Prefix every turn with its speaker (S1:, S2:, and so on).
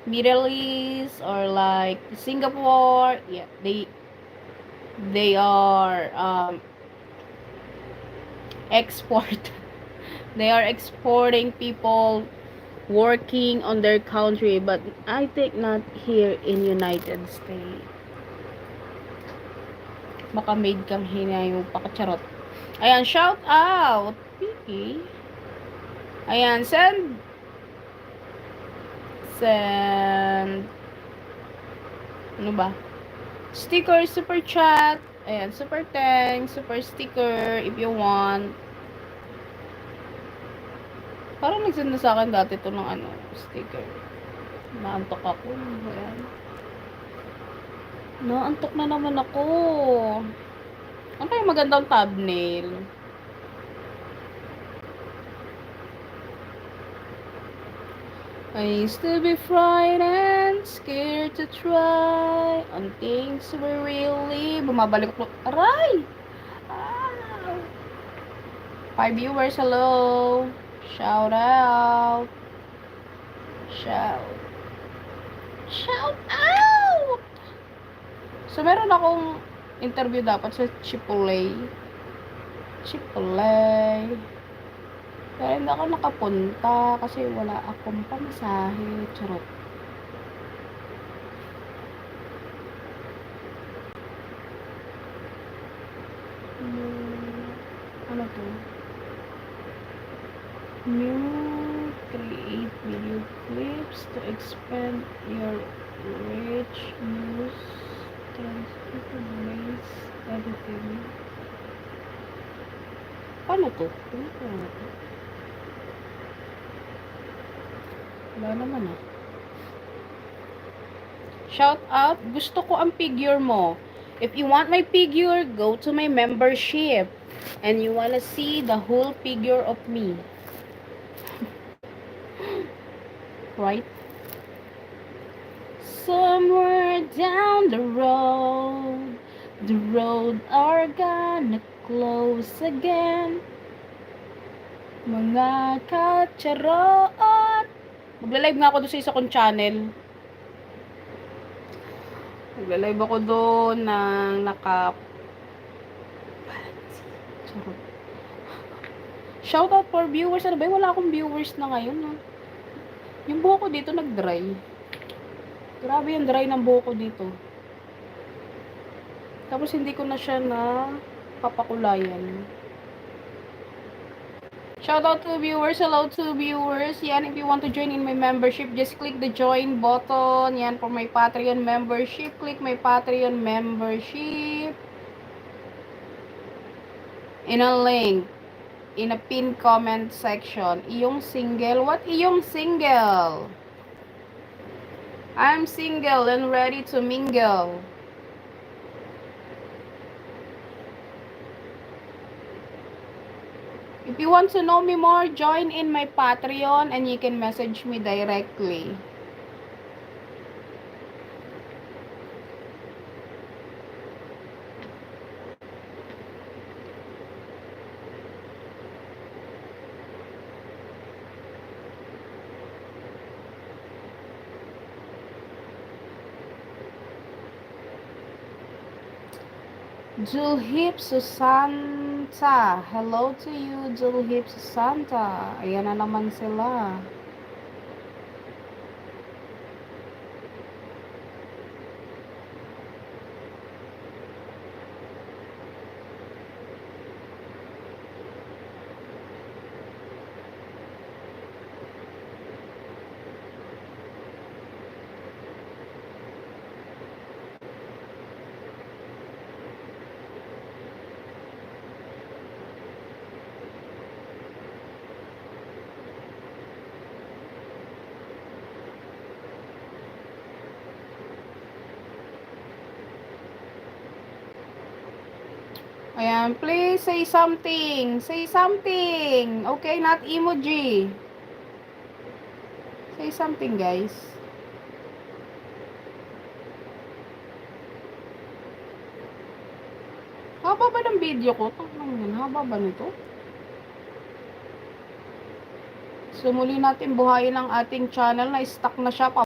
S1: Middle East or like Singapore. Yeah, they are export. They are exporting people working on their country, but I think not here in United States. Baka made kang hinayo pakacharot. Ayan, shout out. Piki. Ayan, send ano ba? Sticker, super chat. Ayan, super thanks, super sticker if you want. Parang nagsend na sa akin dati to ng ano, sticker. Naantok ako. Ayan. Naantok na naman ako. Ano kaya magandang thumbnail? I used to be frightened, scared to try on things we really... Bumabalik ko. Aray! Ah! 5 viewers, hello! Shout out! Shout out! So, meron akong interview dapat sa Chipotle. Pero hindi ako nakapunta kasi wala akong pamasahe. Charot. Ano to? New create video clips to expand your rich news transcript ways editing. Paano to? Paano to? Wala naman ah. Shout out, gusto ko ang figure mo. If you want my figure, go to my membership. And you wanna see the whole figure of me. Right? Somewhere down the road are gonna close again. Mga kacharot. Magla-live nga ako doon sa isa kong channel. Magla-live ako doon ng shout out for viewers. Ano ba? Wala akong viewers na ngayon. No? Yung buhok ko dito nag-dry. Grabe yung dry ng buhok ko dito. Tapos hindi ko na siya na papakulayan. Shout out to viewers. Hello to viewers. Yan, if you want to join in my membership, just click the join button. Yan, for my Patreon membership. Click my Patreon membership. In a link. In a pinned comment section. Iyong single. What iyong single? I'm single and ready to mingle. If you want to know me more, join in my Patreon and you can message me directly. Julhip Susanta. Hello to you, Julhip Susanta. Ayan na naman sila. Ayan, please say something. Say something. Okay, not emoji. Say something, guys. Haba ba ng video ko? Haba ba nito? So, muli natin buhayin ang ating channel na stuck na siya.